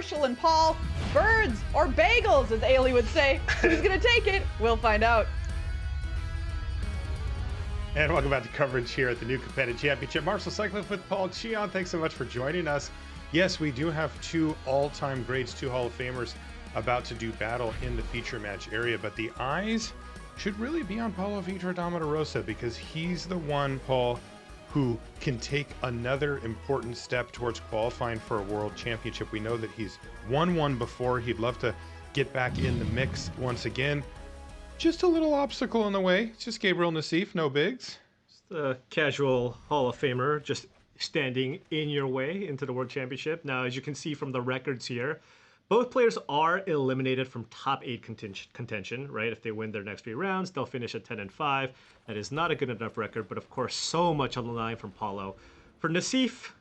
Marshall and Paul. Birds or bagels, as Ailey would say. Who's going to take it? We'll find out. And welcome back to coverage here at the new Capenna Championship. Marshall Cycliffe with Paul Cheon. Thanks so much for joining us. Yes, we do have two all-time greats, two Hall of Famers about to do battle in the feature match area, but the eyes should really be on Paulo Vitor Damo da Rosa because he's the one, Paul, who can take another important step towards qualifying for a world championship. We know that he's won one before. He'd love to get back in the mix once again. Just a little obstacle in the way. It's just Gabriel Nassif, no bigs. Just a casual Hall of Famer just standing in your way into the World Championship. Now, as you can see from the records here, both players are eliminated from top 8 contention, right? If they win their next 3 rounds, they'll finish at 10-5. That is not a good enough record, but of course, so much on the line from Paulo. For Nassif,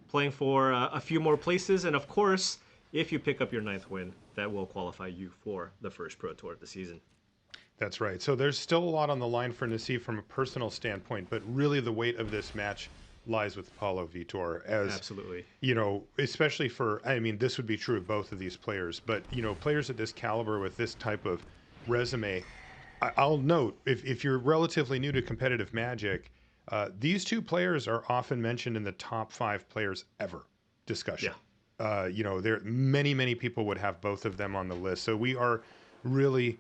playing for a few more places, and of course, if you pick up your 9th win, that will qualify you for the first Pro Tour of the season. That's right. So there's still a lot on the line for Nassif from a personal standpoint, but really the weight of this match lies with Paulo Vitor, as absolutely, you know, especially for, I mean, this would be true of both of these players, but you know, players at this caliber with this type of resume, I'll note, if you're relatively new to competitive Magic, these two players are often mentioned in the top 5 players ever discussion. Yeah. You know, many people would have both of them on the list, so we are really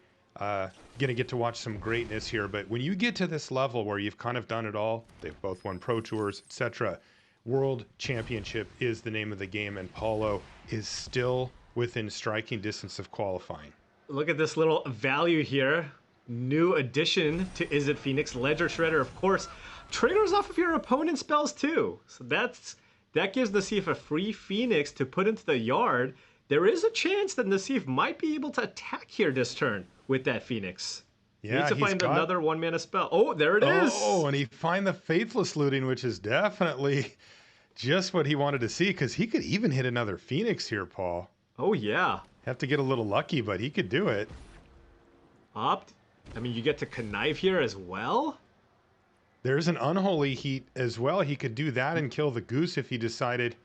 gonna get to watch some greatness here. But when you get to this level where you've kind of done it all, they've both won Pro Tours, etc. World Championship is the name of the game, and Paulo is still within striking distance of qualifying. Look at this little value here. New addition to Izzet Phoenix, Ledger Shredder, of course. Triggers off of your opponent's spells too. So that gives Nassif a free Phoenix to put into the yard. There is a chance that Nassif might be able to attack here this turn with that Phoenix. Yeah, needs to find another 1-mana spell. Oh, there it is. Oh, and he find the Faithless Looting, which is definitely just what he wanted to see, because he could even hit another Phoenix here, Paul. Oh, yeah. Have to get a little lucky, but he could do it. Opt. I mean, you get to connive here as well. There's an Unholy Heat as well. He could do that and kill the Goose if he decided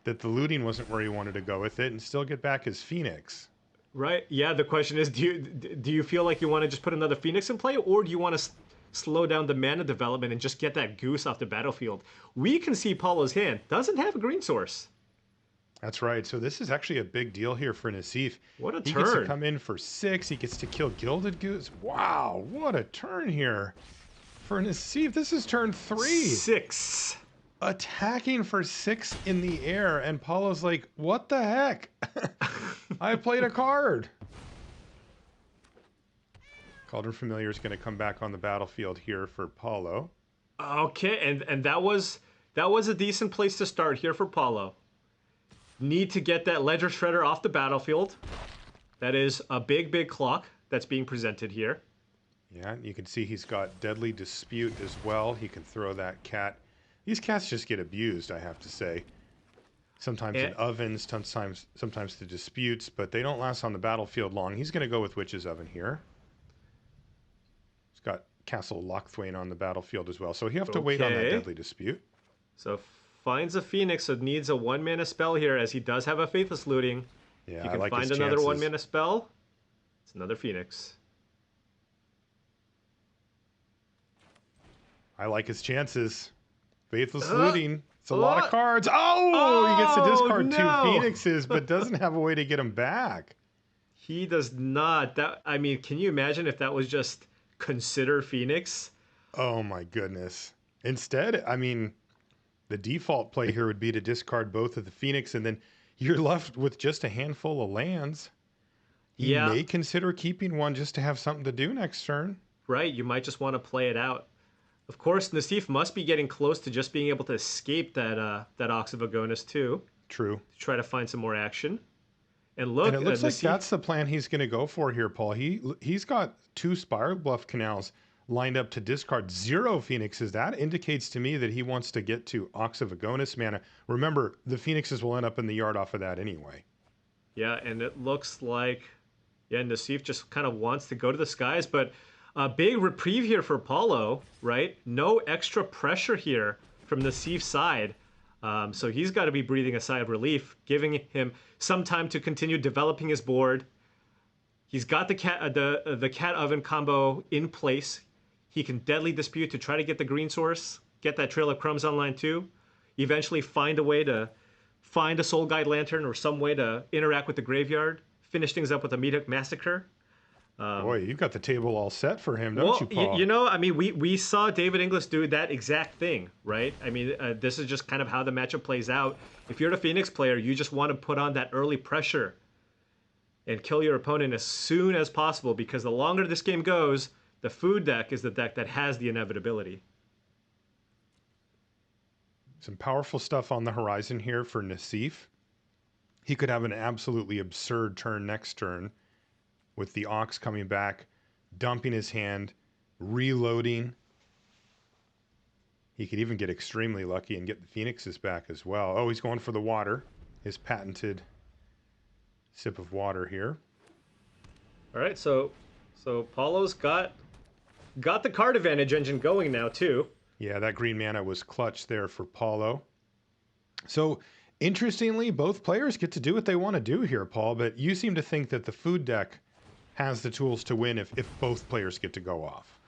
that the looting wasn't where he wanted to go with it, and still get back his Phoenix. Right. Yeah, the question is, do you feel like you want to just put another Phoenix in play, or do you want to slow down the mana development and just get that Goose off the battlefield? We can see Paulo's hand doesn't have a green source. That's right. So this is actually a big deal here for Nassif. What a turn. He gets to come in for 6. He gets to kill Gilded Goose. Wow, what a turn here for Nassif. This is turn 3. 6. Attacking for 6 in the air, and Paulo's like, what the heck? I played a card. Cauldron Familiar is going to come back on the battlefield here for Paulo. Okay, and that was a decent place to start here for Paulo. Need to get that Ledger Shredder off the battlefield. That is a big clock that's being presented here. Yeah, you can see he's got Deadly Dispute as well. He can throw that cat. These cats just get abused, I have to say. Sometimes in ovens, sometimes the disputes, but they don't last on the battlefield long. He's going to go with Witch's Oven here. He's got Castle Lochthwain on the battlefield as well, so he'll have to wait on that Deadly Dispute. So finds a Phoenix, so needs a 1-mana spell here, as he does have a Faithless Looting. Yeah, if you I can like find his another chances. 1-mana spell, it's another Phoenix. I like his chances. Faithless Looting. It's a lot of cards. Oh, he gets to discard 2 Phoenixes, but doesn't have a way to get them back. He does not. I mean, can you imagine if that was just consider Phoenix? Oh my goodness. Instead, I mean, the default play here would be to discard both of the Phoenix, and then you're left with just a handful of lands. He may consider keeping one just to have something to do next turn. Right, you might just want to play it out. Of course, Nassif must be getting close to just being able to escape that Ox of Agonis too. True. To try to find some more action. And look, and it looks like Nassif, that's the plan he's going to go for here, Paul. He's got 2 Spiral Bluff Canals lined up to discard 0 Phoenixes. That indicates to me that he wants to get to Ox of Agonis mana. Remember, the Phoenixes will end up in the yard off of that anyway. Yeah, and it looks like, Nassif just kind of wants to go to the skies, but a big reprieve here for Paulo, right? No extra pressure here from Nassif's side. So he's got to be breathing a sigh of relief, giving him some time to continue developing his board. He's got the cat oven combo in place. He can deadly dispute to try to get the green source, get that trail of crumbs online too. Eventually find a way to find a soul guide lantern or some way to interact with the graveyard. Finish things up with a Meat Hook Massacre. Boy, you've got the table all set for him, don't you, Paul? You know, I mean, we saw David Inglis do that exact thing, right? I mean, this is just kind of how the matchup plays out. If you're the Phoenix player, you just want to put on that early pressure and kill your opponent as soon as possible, because the longer this game goes, the food deck is the deck that has the inevitability. Some powerful stuff on the horizon here for Nassif. He could have an absolutely absurd turn next turn, with the Ox coming back, dumping his hand, reloading. He could even get extremely lucky and get the Phoenixes back as well. Oh, he's going for the water. His patented sip of water here. All right, so Paulo's got the card advantage engine going now too. Yeah, that green mana was clutch there for Paulo. So, interestingly, both players get to do what they want to do here, Paul, but you seem to think that the food deck has the tools to win if both players get to go off.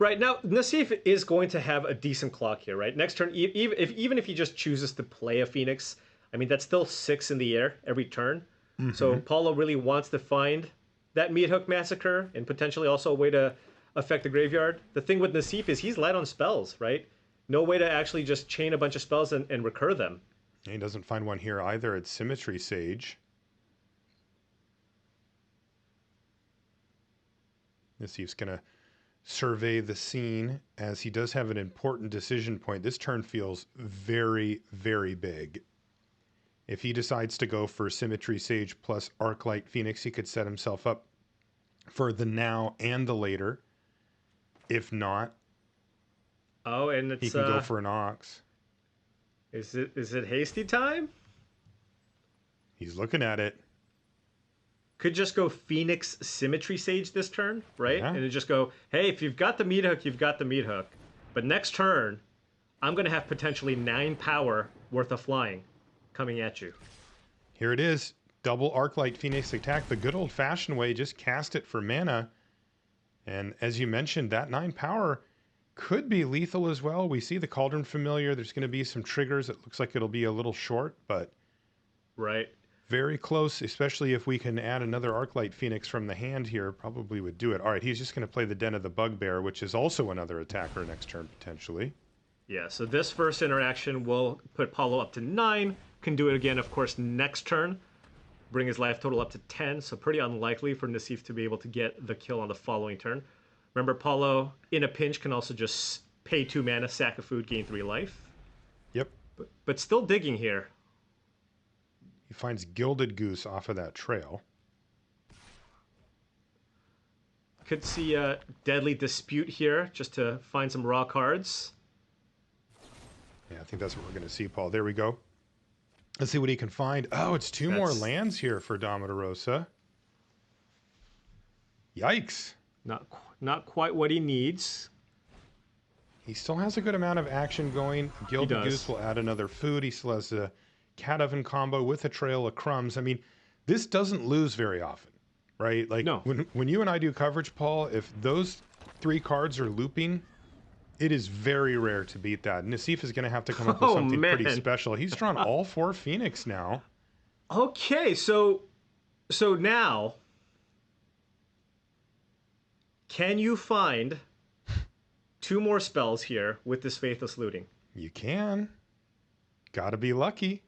Right, now, Nassif is going to have a decent clock here, right? Next turn, even if he just chooses to play a Phoenix, I mean, that's still 6 in the air every turn. Mm-hmm. So Paulo really wants to find that Meat Hook Massacre and potentially also a way to affect the graveyard. The thing with Nassif is he's light on spells, right? No way to actually just chain a bunch of spells and recur them. He doesn't find one here either. It's Symmetry Sage. Nassif's going to survey the scene, as he does have an important decision point. This turn feels very, very big. If he decides to go for Symmetry Sage plus Arclight Phoenix, he could set himself up for the now and the later. If not, and he can go for an Ox. Is it hasty time? He's looking at it. Could just go Phoenix Symmetry Sage this turn, right? Yeah. And it just go, hey, if you've got the Meat Hook, you've got the Meat Hook. But next turn, I'm going to have potentially 9 power worth of flying coming at you. Here it is. Double Arclight Phoenix attack. The good old-fashioned way, just cast it for mana. And as you mentioned, that 9 power could be lethal as well. We see the Cauldron Familiar. There's going to be some triggers. It looks like it'll be a little short, but right. Very close, especially if we can add another Arclight Phoenix from the hand here, probably would do it. All right, he's just going to play the Den of the Bugbear, which is also another attacker next turn, potentially. Yeah, so this first interaction will put Paulo up to 9. Can do it again, of course, next turn. Bring his life total up to 10, so pretty unlikely for Nassif to be able to get the kill on the following turn. Remember, Paulo, in a pinch, can also just pay 2 mana, sack a food, gain 3 life. Yep. But still digging here. He finds Gilded Goose off of that trail. Could see a Deadly Dispute here, just to find some raw cards. Yeah, I think that's what we're going to see, Paul. There we go. Let's see what he can find. Oh, it's 2 more lands here for Damo da Rosa. Yikes. Not quite what he needs. He still has a good amount of action going. Gilded Goose will add another food. He still has a Cat Oven combo with a Trail of Crumbs. I mean, this doesn't lose very often, right? Like, no. when you and I do coverage, Paul, if those 3 cards are looping, it is very rare to beat that. Nassif is going to have to come up with something pretty special. He's drawn all 4 Phoenix now. Okay, so now, can you find 2 more spells here with this Faithless Looting? You can. Gotta be lucky.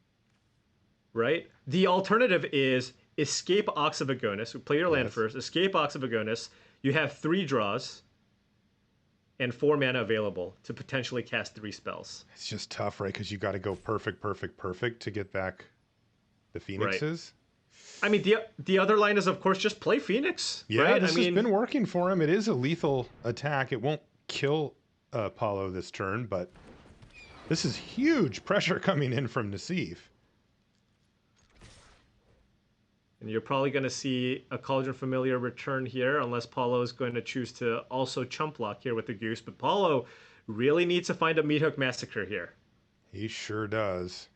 Right? The alternative is Escape Ox of Agonis. Play your land first. Escape Ox of Agonis. You have 3 draws and 4 mana available to potentially cast 3 spells. It's just tough, right? Because you got to go perfect to get back the Phoenixes. Right. I mean, the other line is, of course, just play Phoenix. Yeah, right? this has been working for him. It is a lethal attack. It won't kill Paulo this turn, but this is huge pressure coming in from Nassif. And you're probably going to see a Cauldron Familiar return here, unless Paulo is going to choose to also chump block here with the Goose. But Paulo really needs to find a Meat Hook Massacre here. He sure does.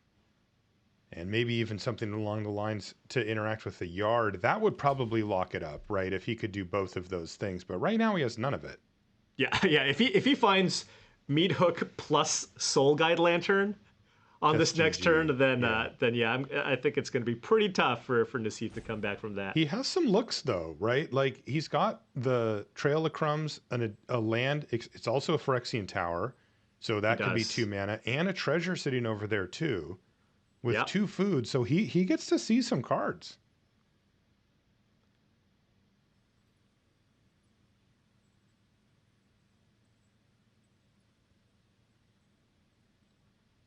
And maybe even something along the lines to interact with the yard. That would probably lock it up, right? If he could do both of those things. But right now he has none of it. Yeah, yeah. If he finds Meat Hook plus Soul Guide Lantern on That's this next GG. turn, then yeah, I think it's going to be pretty tough for Nassif to come back from that. He has some looks though, right? Like he's got the Trail of Crumbs and a land. It's also a Phyrexian Tower. So that could be does. 2 mana and a treasure sitting over there too with Yep. 2 food. So he gets to see some cards.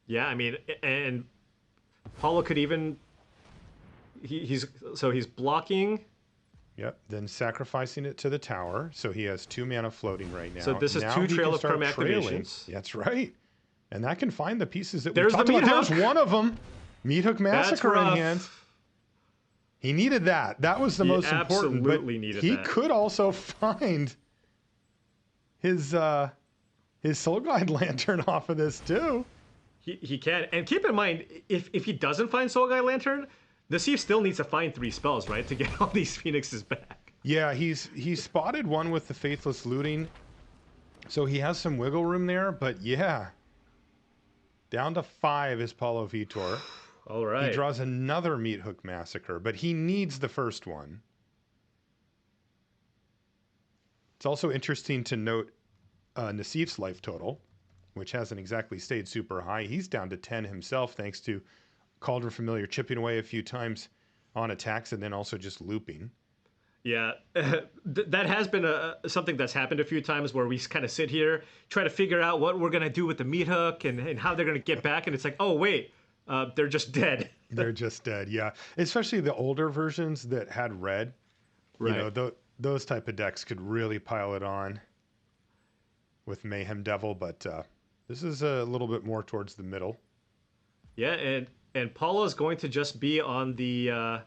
Yeah, I mean, and Paulo could even he's blocking. Yep. Then sacrificing it to the tower. So he has 2 mana floating right now. So this is now 2 he Trail can of start Chrome trailing. activations. That's right. And that can find the pieces that There's we talked the Meat about. Hook. There's one of them. Meat Hook That's Massacre in rough. hand. He needed that. That was the most important. But absolutely needed he that. could also find his Soul Guide Lantern off of this too. He can. And keep in mind, if he doesn't find Soul Guide Lantern, Nassif still needs to find 3 spells, right, to get all these Phoenixes back. Yeah, he's spotted one with the Faithless Looting, so he has some wiggle room there. But yeah, down to 5 is Paulo Vitor. All right. He draws another Meat Hook Massacre, but he needs the first one. It's also interesting to note Nassif's life total, which hasn't exactly stayed super high. He's down to 10 himself, thanks to Cauldron Familiar chipping away a few times on attacks and then also just looping. Yeah, that has been something that's happened a few times where we kind of sit here, try to figure out what we're going to do with the Meat Hook and how they're going to get back. And it's like, oh, wait, they're just dead. They're just dead, yeah. Especially the older versions that had red. Right. You know, those type of decks could really pile it on with Mayhem Devil, but this is a little bit more towards the middle. Yeah, and Paulo's going to just be on the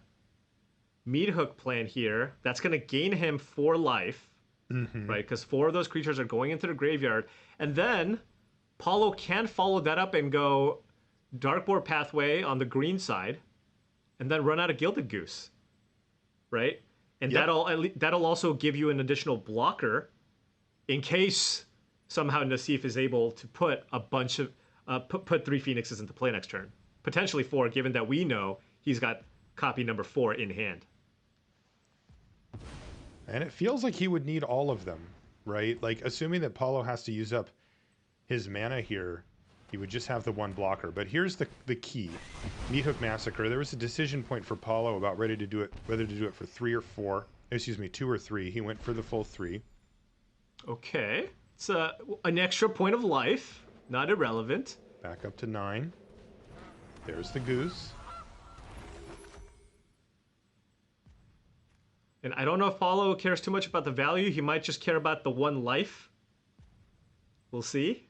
Meat Hook plan here. That's going to gain him 4 life, right? Because 4 of those creatures are going into the graveyard. And then Paulo can follow that up and go Darkboard Pathway on the green side, and then run out a Gilded Goose, right? And Yep. that'll also give you an additional blocker in case somehow Nassif is able to put a bunch of put 3 Phoenixes into play next turn, potentially 4, given that we know he's got copy number 4 in hand. And it feels like he would need all of them, right? Like, assuming that Paulo has to use up his mana here, he would just have the 1 blocker. But here's the key. Meat Hook Massacre. There was a decision point for Paulo about whether to do it for 3 or 4. Excuse me, 2 or 3. He went for the full 3. Okay. It's an extra point of life. Not irrelevant. Back up to 9. There's the goose. And I don't know if Paulo cares too much about the value. He might just care about the 1 life. We'll see.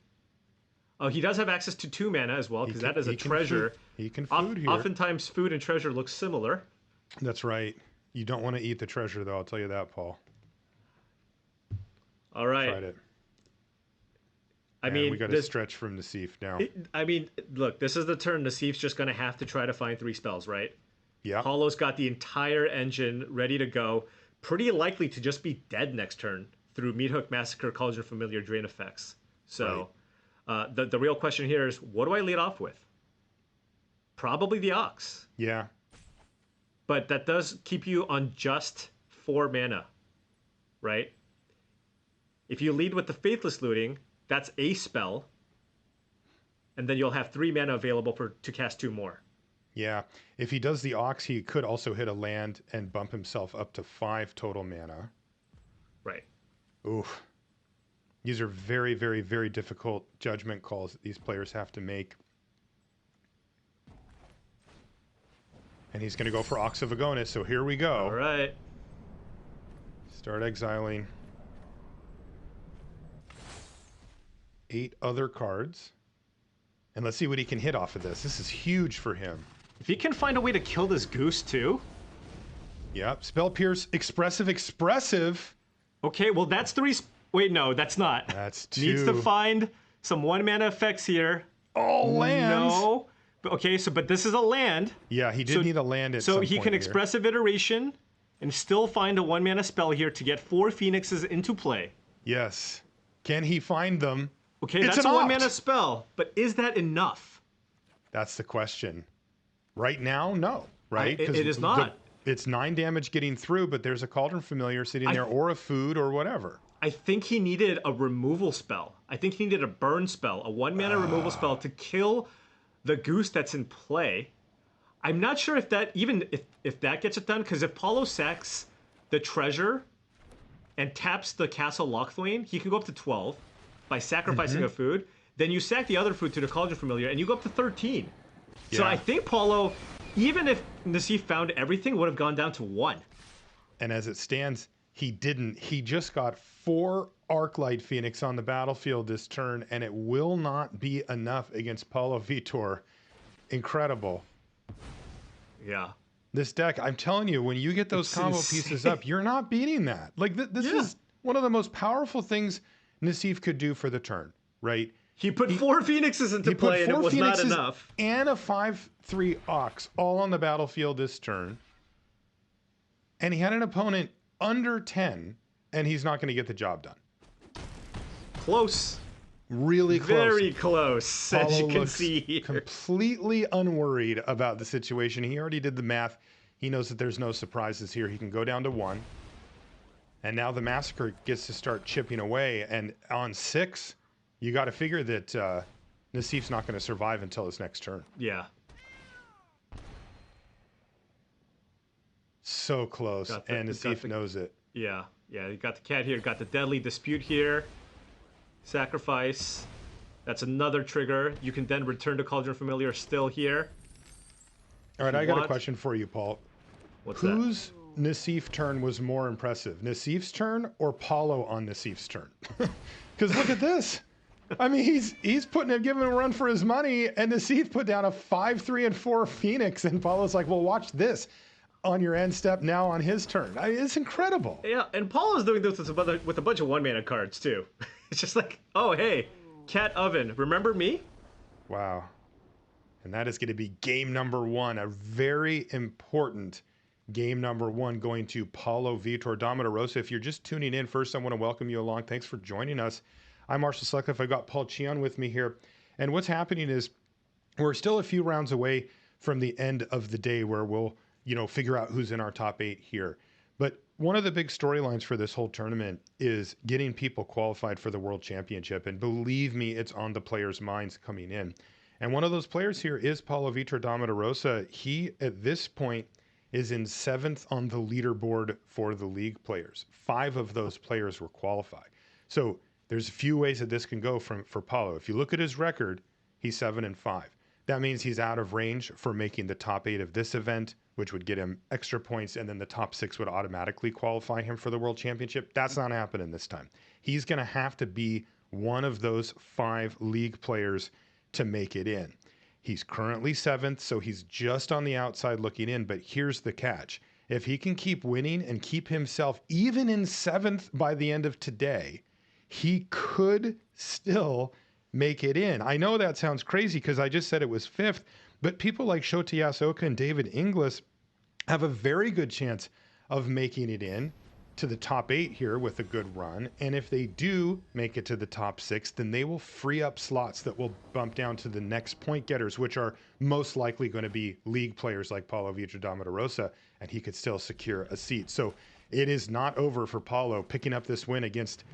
Oh, he does have access to 2 mana as well, because that is a treasure. He can food here. Oftentimes, food and treasure look similar. That's right. You don't want to eat the treasure, though. I'll tell you that, Paul. All right. Tried it. I And mean, we got a stretch from Nassif now. I mean, look, this is the turn. Nassif's just going to have to try to find 3 spells, right? Yeah. Paulo's got the entire engine ready to go. Pretty likely to just be dead next turn through Meat Hook, Massacre, Cauldron Familiar, Drain effects. So the real question here is, what do I lead off with? Probably the Ox. Yeah. But that does keep you on just 4 mana, right? If you lead with the Faithless Looting, that's a spell. And then you'll have 3 mana available to cast 2 more. Yeah. If he does the Ox, he could also hit a land and bump himself up to 5 total mana. Right. Oof. These are very, very, very difficult judgment calls that these players have to make. And he's going to go for Ox of Agonis, so here we go. All right. Start exiling 8 other cards. And let's see what he can hit off of this. This is huge for him. If he can find a way to kill this goose too. Yep. Spell Pierce, expressive. Okay, well that's 3. Wait, no, that's not. That's 2. Needs to find some 1 mana effects here. all lands. No. Okay, but this is a land. Yeah, he did need a land at some So point he can here. expressive iteration and still find a 1-mana spell here to get 4 Phoenixes into play. Yes. Can he find them? Okay, It's that's a an 1-mana opt. spell, but is that enough? That's the question. Right now, no. Right? It is not. It's 9 damage getting through, but there's a Cauldron Familiar sitting there, or a food, or whatever. I think he needed a removal spell. I think he needed a burn spell, a 1-mana removal spell to kill the goose that's in play. I'm not sure if that if that gets it done, because if Paulo sacks the treasure and taps the Castle Lochthwain, he can go up to 12 by sacrificing a food. Then you sack the other food to the Cauldron Familiar, and you go up to 13. So Yeah. I think Paulo, even if Nassif found everything, would have gone down to 1. And as it stands, he didn't. He just got 4 Arclight Phoenix on the battlefield this turn, and it will not be enough against Paulo Vitor. Incredible. Yeah. This deck, I'm telling you, when you get those It's combo insane. pieces up, you're not beating that. Like, this is one of the most powerful things Nassif could do for the turn, right? He put 4 Phoenixes into He put play, and it 4 was not Phoenixes enough. and a 5/3 Ox all on the battlefield this turn. And he had an opponent under 10, and he's not going to get the job done. Close. Really close. Very close, as Paulo you can looks see here. completely unworried about the situation. He already did the math. He knows that there's no surprises here. He can go down to 1. And now the Massacre gets to start chipping away. And on 6, you got to figure that Nassif's not going to survive until his next turn. Yeah. So close. And Nassif knows it. Yeah. You got the cat here, got the Deadly Dispute here. Sacrifice. That's another trigger. You can then return to Cauldron Familiar still here. All right, I got a question for you, Paul. What's that? Whose Nassif turn was more impressive? Nassif's turn or Paulo on Nassif's turn? Because look at this. I mean, he's giving a run for his money, and Nassif put down a 5, 3, and 4 Phoenix, and Paulo's like, well, watch this on your end step now on his turn. I mean, it's incredible. Yeah, and Paulo's doing this with a bunch of 1-mana cards, too. It's just like, oh, hey, Cat Oven, remember me? Wow. And that is going to be game number 1, a very important game number 1 going to Paulo Vitor Damo da Rosa. If you're just tuning in, first I want to welcome you along. Thanks for joining us. I'm Marshall Sutcliffe. I've got Paul Chion with me here. And what's happening is we're still a few rounds away from the end of the day where we'll, figure out who's in our top 8 here. But one of the big storylines for this whole tournament is getting people qualified for the World Championship. And believe me, it's on the players' minds coming in. And one of those players here is Paulo Vitor Damo da Rosa. He, at this point, is in 7th on the leaderboard for the league players. 5 of those players were qualified. So there's a few ways that this can go for Paulo. If you look at his record, he's 7-5. That means he's out of range for making the top 8 of this event, which would get him extra points, and then the top 6 would automatically qualify him for the World Championship. That's not happening this time. He's going to have to be one of those 5 league players to make it in. He's currently 7th, so he's just on the outside looking in, but here's the catch. If he can keep winning and keep himself even in 7th by the end of today, he could still make it in. I know that sounds crazy because I just said it was 5th, but people like Shota Yasoka and David Inglis have a very good chance of making it in to the top 8 here with a good run. And if they do make it to the top 6, then they will free up slots that will bump down to the next point getters, which are most likely going to be league players like Paulo Vitor Damo da Rosa, and he could still secure a seat. So it is not over for Paulo. Picking up this win against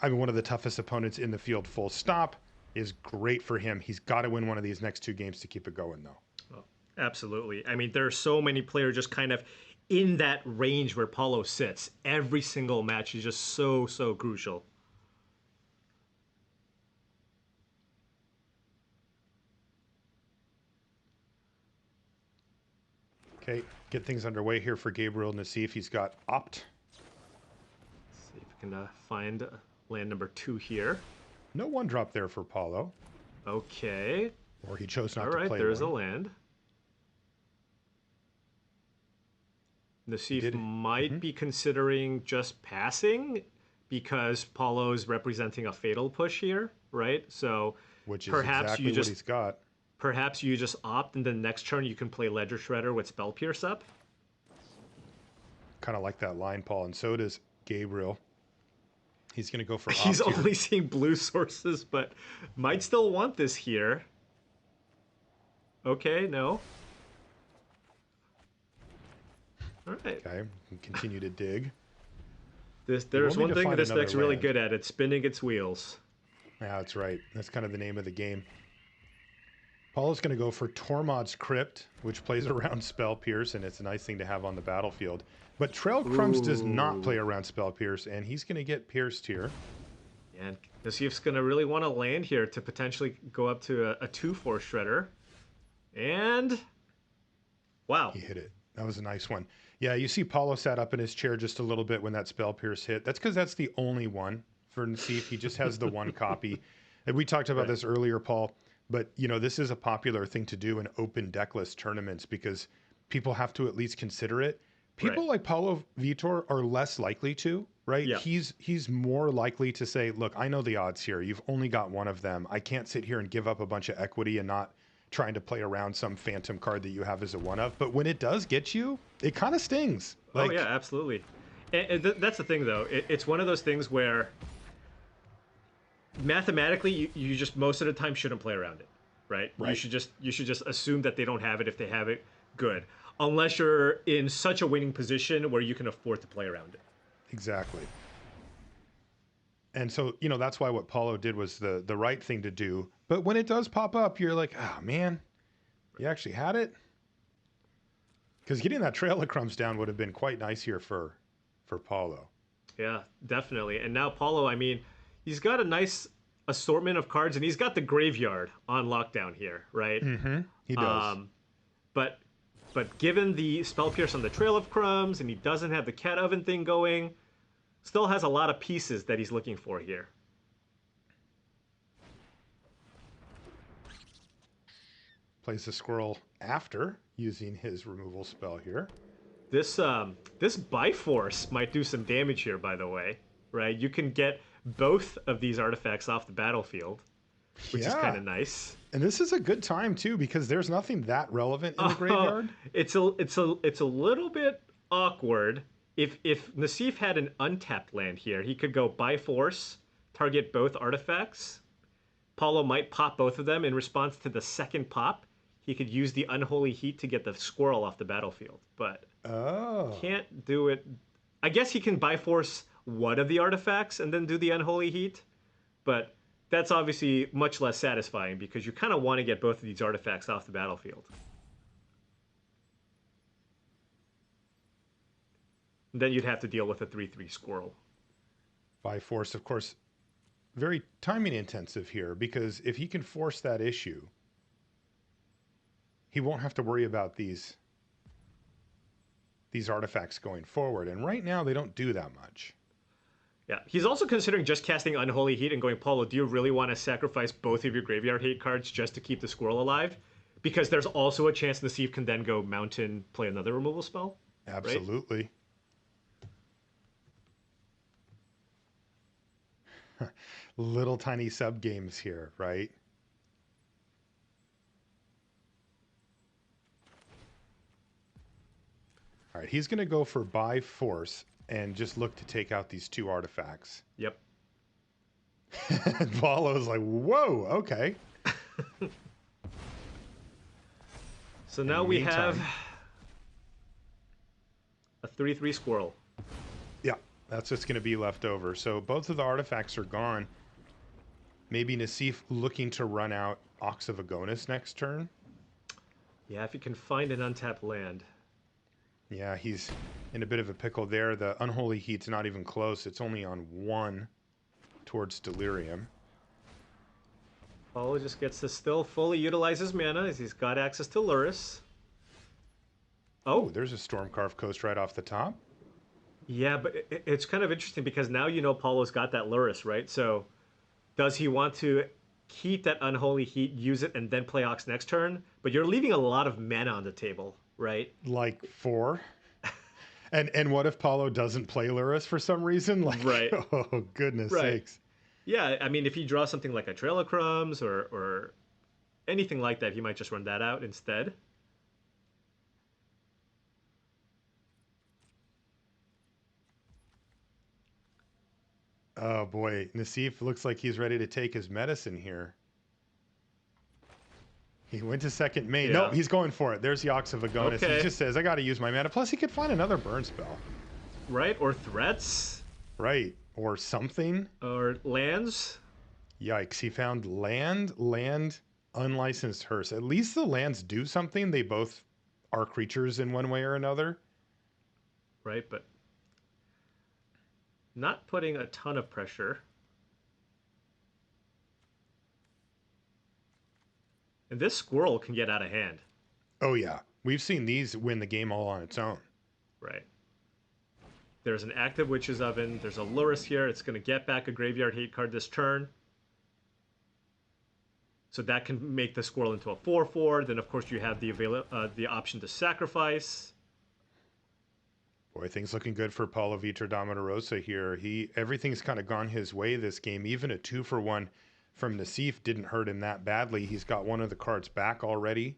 one of the toughest opponents in the field, full stop, is great for him. He's got to win one of these next 2 games to keep it going, though. Oh, absolutely. I mean, there are so many players just kind of in that range where Paulo sits. Every single match is just so crucial. Okay, get things underway here for Gabriel Nassif. He's got Opt. Let's see if we can find land number 2 here. No 1-drop there for Paulo. Okay. Or he chose not All to right, play there's one. a land. Nassif might be considering just passing because Paulo's representing a fatal push here, right? So which is Perhaps exactly you what just he's got. perhaps you just opt, and then next turn you can play Ledger Shredder with Spell Pierce up. Kind of like that line, Paul, and so does Gabriel. He's going to go for He's opt here. only seeing blue sources, but might still want this here. Okay, no. All right. Okay, and continue to dig. There's need one to thing find this another deck's really land. good at. It's spinning its wheels. Yeah, that's right. That's kind of the name of the game. Paul is going to go for Tormod's Crypt, which plays around Spell Pierce, and it's a nice thing to have on the battlefield. But Trail Crumbs does not play around Spell Pierce, and he's going to get pierced here. And Nassif's going to really want to land here to potentially go up to a 2/4 Shredder. And wow. He hit it. That was a nice one. Yeah, you see Paulo sat up in his chair just a little bit when that Spell Pierce hit. That's because that's the only one for Nassif. He just has the one copy. And we talked about this earlier, Paul. But, you know, this is a popular thing to do in open decklist tournaments because people have to at least consider it. People like Paulo Vitor are less likely to, right? Yeah. He's more likely to say, look, I know the odds here. You've only got one of them. I can't sit here and give up a bunch of equity and not trying to play around some phantom card that you have as a one of. But when it does get you, it kind of stings. Oh, yeah, absolutely. And that's the thing, though. It's one of those things where mathematically, you just most of the time shouldn't play around it, right? You should just assume that they don't have it. If they have it, good. Unless you're in such a winning position where you can afford to play around it. Exactly. And so, you know, that's why what Paulo did was the right thing to do. But when it does pop up, you're like, oh, man, you actually had it? Because getting that Trail of Crumbs down would have been quite nice here for Paulo. Yeah, definitely. And now Paulo, I mean, he's got a nice assortment of cards, and he's got the graveyard on lockdown here, right? Mm-hmm. He does. But given the Spell Pierce on the Trail of Crumbs, and he doesn't have the Cat Oven thing going, still has a lot of pieces that he's looking for here. Plays the squirrel after using his removal spell here. This Biforce might do some damage here, by the way, right? You can get both of these artifacts off the battlefield, which is kind of nice. And this is a good time too because there's nothing that relevant in the graveyard. It's a little bit awkward. If Nassif had an untapped land here, he could go Biforce, target both artifacts. Paulo might pop both of them in response to the second pop. He could use the Unholy Heat to get the squirrel off the battlefield, but can't do it. I guess he can Biforce one of the artifacts and then do the Unholy Heat, but that's obviously much less satisfying because you kind of want to get both of these artifacts off the battlefield. And then you'd have to deal with a 3/3 squirrel. Biforce, of course, very timing intensive here because if he can force that issue, he won't have to worry about these artifacts going forward. And right now they don't do that much. Yeah, he's also considering just casting Unholy Heat and going, Paulo, do you really want to sacrifice both of your graveyard hate cards just to keep the squirrel alive? Because there's also a chance Nassif can then go Mountain, play another removal spell. Absolutely. Right? Little tiny sub games here, right? All right, he's going to go for Biforce and just look to take out these two artifacts. Yep. And Paulo's like, whoa, okay. So now we have a 3/3 squirrel. Yeah, that's what's going to be left over. So both of the artifacts are gone. Maybe Nassif looking to run out Ox of Agonis next turn. Yeah, if you can find an untapped land. Yeah, he's in a bit of a pickle there. The Unholy Heat's not even close. It's only on 1 towards Delirium. Paulo just gets to still fully utilize his mana as he's got access to Luris. Oh, there's a Stormcarved Coast right off the top. Yeah, but it's kind of interesting because now you know Paulo's got that Luris, right? So does he want to keep that Unholy Heat, use it, and then play Ox next turn? But you're leaving a lot of mana on the table, right? Like 4. And what if Paulo doesn't play Luris for some reason? Like, right. Oh, goodness sakes. Yeah, I mean, if you draw something like a Trail of Crumbs or anything like that, he might just run that out instead. Oh boy, Nassif looks like he's ready to take his medicine here. He went to second main. Yeah. No, he's going for it. There's the Ox of Agonis. Okay. He just says, I got to use my mana. Plus, he could find another burn spell. Right? Or threats? Right. Or something. Or lands? Yikes. He found land, unlicensed hearse. At least the lands do something. They both are creatures in one way or another. Right, but not putting a ton of pressure. And this squirrel can get out of hand. Oh, yeah. We've seen these win the game all on its own. Right. There's an active Witch's Oven. There's a Lurrus here. It's going to get back a Graveyard Hate card this turn. So that can make the squirrel into a 4/4. Then, of course, you have the option to sacrifice. Boy, things looking good for Paulo Vitor Damo da Rosa here. Everything's kind of gone his way this game. Even a 2-for-1 from Nassif didn't hurt him that badly. He's got one of the cards back already.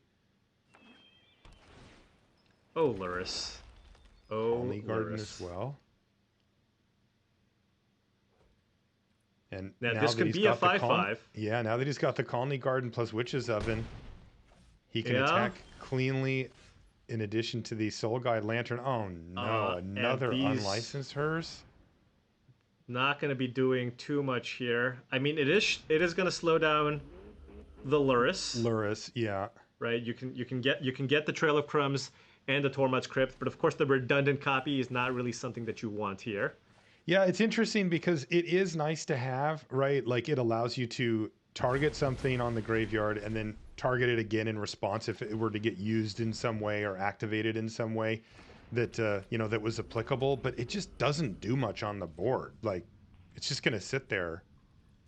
Oh, Lurrus. Oh, Only Garden Lurrus. as well. And Now now this that could he's be a got the 5/5. Yeah, now that he's got the Colony Garden plus Witch's Oven, he can Yeah. attack cleanly in addition to the Soul Guide Lantern. Oh no, And another these- unlicensed hearse. Not going to be doing too much here. I mean, it is going to slow down the Lurrus. Lurrus, yeah. Right? You can get the Trail of Crumbs and the Tormod's Crypt, but of course the redundant copy is not really something that you want here. Yeah, it's interesting because it is nice to have, right? Like it allows you to target something on the graveyard and then target it again in response if it were to get used in some way or activated in some way that that was applicable, but it just doesn't do much on the board. Like it's just going to sit there.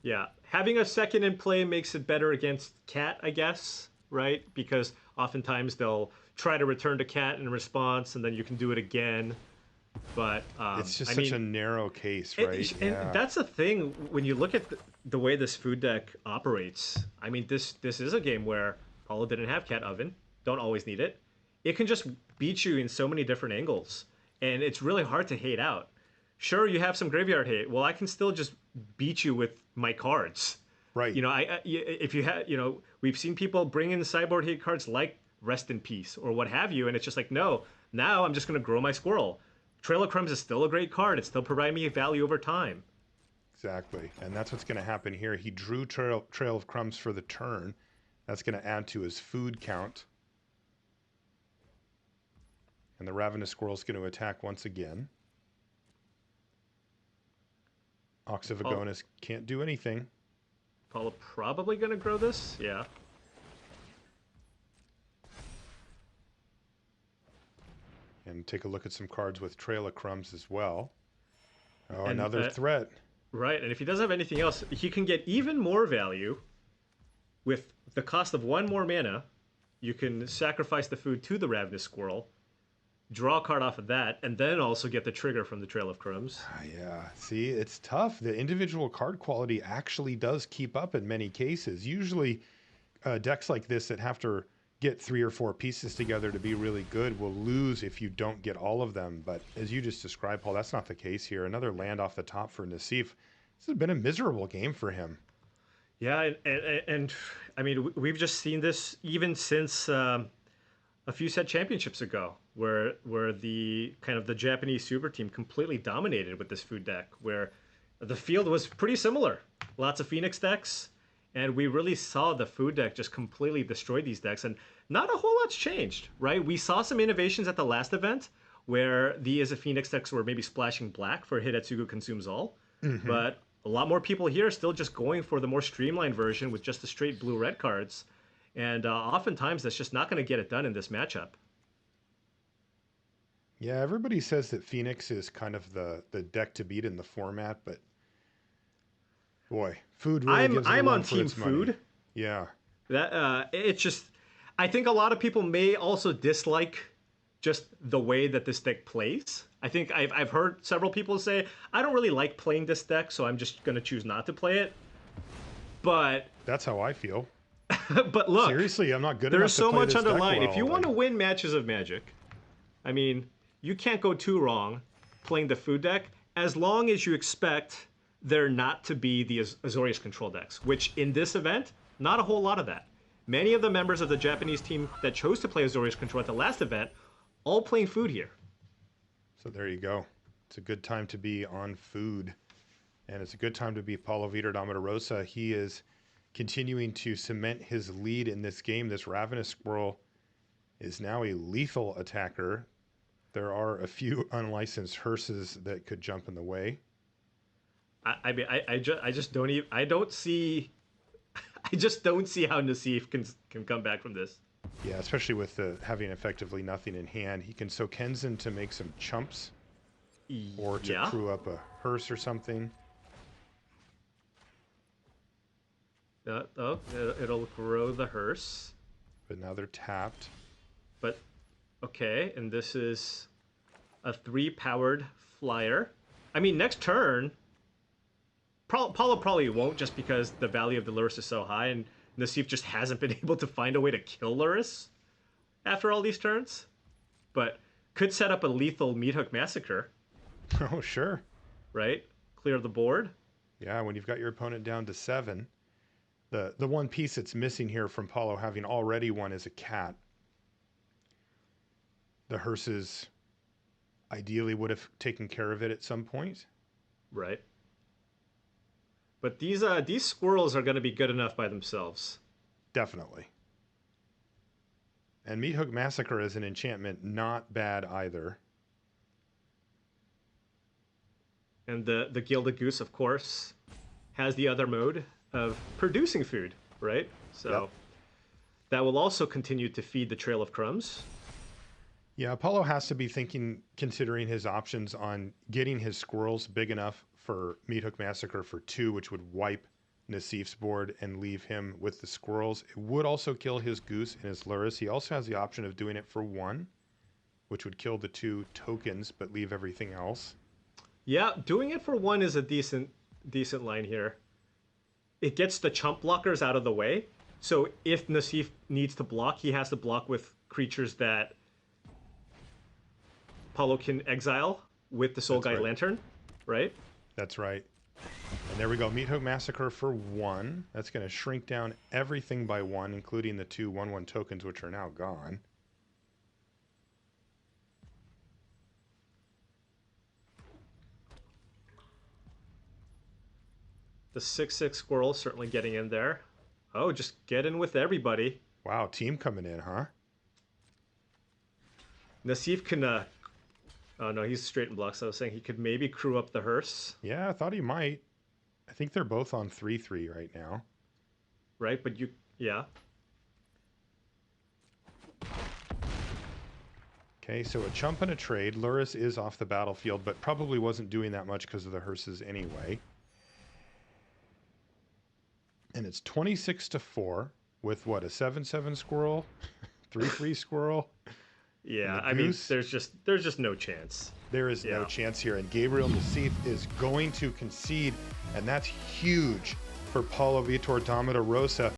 Yeah, having a second in play makes it better against Cat, I guess, right? Because oftentimes they'll try to return to Cat in response, and then you can do it again. But It's just I such mean, a narrow case, right? and that's the thing when you look at the way this food deck operates. I mean, this is a game where Paulo didn't have Cat Oven. Don't always need it. It can just beat you in so many different angles, and it's really hard to hate out. Sure, you have some graveyard hate. Well, I can still just beat you with my cards. Right. You know, if you had, we've seen people bring in sideboard hate cards like Rest in Peace or what have you, and it's just like, no, now I'm just going to grow my squirrel. Trail of Crumbs is still a great card. It's still providing me value over time. Exactly. And that's what's going to happen here. He drew Trail of Crumbs for the turn. That's going to add to his food count. And the Ravenous Squirrel's going to attack once again. Ox of Agonis can't do anything. Paulo probably going to grow this. Yeah. And take a look at some cards with Trail of Crumbs as well. Oh, And, another threat. Right, and if he doesn't have anything else, he can get even more value with the cost of one more mana. You can sacrifice the food to the Ravenous Squirrel, draw a card off of that, and then also get the trigger from the Trail of Crumbs. Yeah, see, it's tough. The individual card quality actually does keep up in many cases. Usually, decks like this that have to get 3 or 4 pieces together to be really good will lose if you don't get all of them. But as you just described, Paul, that's not the case here. Another land off the top for Nassif. This has been a miserable game for him. Yeah, and I mean, we've just seen this even since a few set championships ago, where the kind of the Japanese super team completely dominated with this food deck, where the field was pretty similar. Lots of Phoenix decks, and we really saw the food deck just completely destroy these decks, and not a whole lot's changed, right? We saw some innovations at the last event, where the Izzet Phoenix decks were maybe splashing black for Hidetsugu Consumes All, but a lot more people here are still just going for the more streamlined version with just the straight blue-red cards, and oftentimes that's just not going to get it done in this matchup. Yeah, everybody says that Phoenix is kind of the deck to beat in the format, but boy, food really gives it a I'm run on for team its money. food. Yeah. That it's just, I think a lot of people may also dislike just the way that this deck plays. I think I've heard several people say, I don't really like playing this deck, so I'm just going to choose not to play it. But That's how I feel. but look, Seriously, I'm not good enough there's to so play much this deck underlying. well. If you want to win matches of Magic, I mean, you can't go too wrong playing the food deck as long as you expect there not to be the Azorius control decks, which in this event, not a whole lot of that. Many of the members of the Japanese team that chose to play Azorius control at the last event, all playing food here. So there you go. It's a good time to be on food. And it's a good time to be Paulo Vitor Damo da Rosa. He is continuing to cement his lead in this game. This Ravenous Squirrel is now a lethal attacker. There are a few unlicensed hearses that could jump in the way. I mean, I just don't even, I don't see, I just don't see how Nassif can come back from this. Yeah, especially with having effectively nothing in hand. He can soak Kenzen to make some chumps or to crew up a hearse or something. It'll grow the hearse. But now they're tapped. But, okay, and this is a 3-powered flyer. I mean, next turn, Paulo probably won't just because the value of the Lurrus is so high, and Nassif just hasn't been able to find a way to kill Lurrus after all these turns. But could set up a lethal Meathook Massacre. Oh, sure. Right? Clear the board. Yeah, when you've got your opponent down to 7. The one piece that's missing here from Paulo having already won is a cat. The hearses ideally would have taken care of it at some point. Right. But these squirrels are going to be good enough by themselves. Definitely. And Meathook Massacre as an enchantment, not bad either. And the Gilded Goose, of course, has the other mode of producing food, right? So that will also continue to feed the Trail of Crumbs. Yeah, Paulo has to be considering his options on getting his squirrels big enough for Meathook Massacre for 2, which would wipe Nassif's board and leave him with the squirrels. It would also kill his goose and his Lurrus. He also has the option of doing it for 1, which would kill the 2 tokens but leave everything else. Yeah, doing it for 1 is a decent line here. It gets the chump blockers out of the way. So if Nassif needs to block, he has to block with creatures that Paulo can exile with the Soul Guide Lantern, right? That's right. And there we go. Meathook Massacre for 1. That's going to shrink down everything by 1, including the 2 1/1 tokens, which are now gone. The 6/6 squirrel certainly getting in there. Oh, just get in with everybody. Wow, team coming in, huh? Nassif can... oh, no, he's straight in blocks. I was saying he could maybe crew up the hearse. Yeah, I thought he might. I think they're both on 3/3 right now. Right, but you... Yeah. Okay, so a chump and a trade. Lurrus is off the battlefield, but probably wasn't doing that much because of the hearses anyway. And it's 26-4 with what, a 7/7 squirrel, 3/3 squirrel. Yeah, I mean, there's just no chance. There is no chance here, and Gabriel Nassif is going to concede, and that's huge for Paulo Vitor Damo da Rosa.